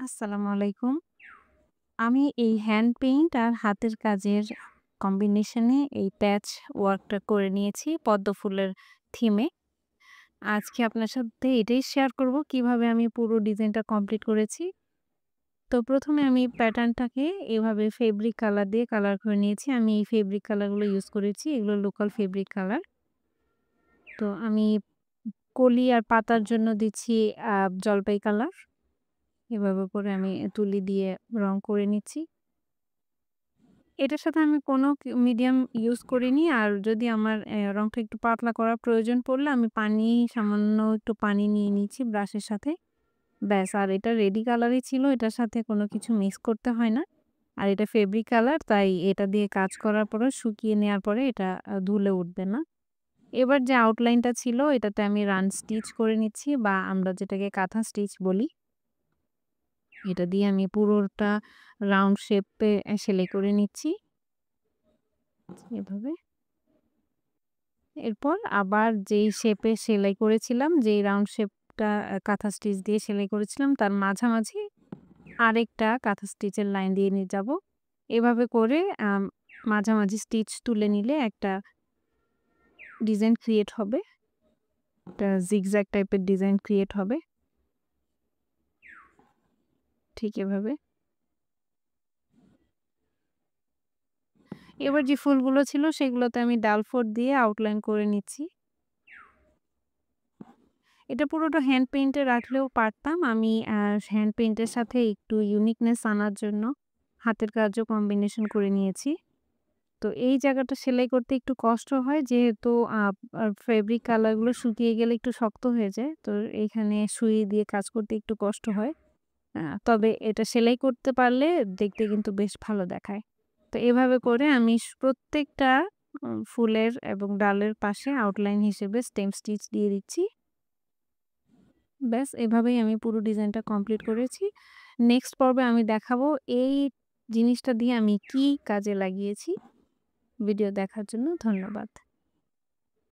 আসসালামু আলাইকুম। আমি এই হ্যান্ড পেইন্ট আর হাতের কাজের কম্বিনেশনে এই প্যাচ ওয়ার্কটা করে নিয়েছি পদ্ম ফুলের থিমে। আজকে আপনার সাথে এটাই শেয়ার করব কিভাবে আমি পুরো ডিজাইনটা কমপ্লিট করেছি। তো ১ম এ আমি প্যাটার্নটাকে এভাবে ফেব্রিক কালার দিয়ে কালার করে নিয়েছি। আমি এই ফেব্রিক কালারগুলো ইউজ করেছি। এগুলো লোকাল ফেব্রিক কালার। তো আমি কলি আর পাতার জন্য দিচ্ছি জলপাই কালার। এভাবে করে আমি তুলি দিয়ে রং করে নিচ্ছি। এটার সাথে আমি কোনো মিডিয়াম ইউজ করিনি। আর যদি আমার রংটা একটু পাতলা করার প্রয়োজন পড়লে আমি সামান্য একটু পানি নিয়ে নিচ্ছি ব্রাশের সাথে। ব্যাস আর এটা রেডি কালারই ছিল। এটার সাথে কোনো কিছু মিক্স করতে হয় না। আর এটা ফেব্রিক কালার তাই এটা দিয়ে কাজ করার পরে শুকিয়ে নেওয়ার পরে এটা ধুলে উঠবে না। এবার যে আউটলাইনটা ছিল এটাতে আমি রান স্টিচ করে নিচ্ছি বা আমরা যেটাকে কাঁথা স্টিচ বলি। এটা দিয়ে আমি পুরোটা রাউন্ড শেপে সেলাই করে নিচ্ছি। এভাবে। এরপর আবার যেই শেপে সেলাই করেছিলাম, যেই রাউন্ড শেপটা কাঁথা স্টিচ দিয়ে সেলাই করেছিলাম তার মাঝামাঝি আরেকটা কাঁথা স্টিচের লাইন দিয়ে নিয়ে যাবো। এভাবে করে আম মাঝামাঝি স্টিচ তুলে নিলে একটা ডিজাইন ক্রিয়েট হবে। একটা জিগজ্যাগ টাইপের ডিজাইন ক্রিয়েট হবে। ঠিক এভাবে। এবার যে ফুলগুলো ছিল সেগুলোতে আমি ডাল ফোড় দিয়ে আউটলাইন করে নিচ্ছি। এটা পুরোটা হ্যান্ড পেইন্টে রাখলেও পারতাম। আমি হ্যান্ড পেইন্টের সাথে একটু ইউনিকনেস আনার জন্য হাতের কাজও কম্বিনেশন করে নিয়েছি। তো এই জায়গাটা সেলাই করতে একটু কষ্ট হয় যেহেতু আ আ ফেব্রিক কালারগুলো শুকিয়ে গেলে একটু শক্ত হয়ে যায়। তো এইখানে সুই দিয়ে কাজ করতে একটু কষ্ট হয়। তবে এটা সেলাই করতে পারলে দেখতে কিন্তু বেশ ভালো দেখায়। তো এভাবে করে আমি প্রত্যেকটা ফুলের এবং ডালের পাশে আউটলাইন হিসেবে স্টেম স্টিচ দিয়ে দিচ্ছি। ব্যাস এভাবেই আমি পুরো ডিজাইনটা কমপ্লিট করেছি। নেক্সট পর্বে আমি দেখাবো এই জিনিসটা দিয়ে আমি কি কাজে লাগিয়েছি। ভিডিও দেখার জন্য ধন্যবাদ।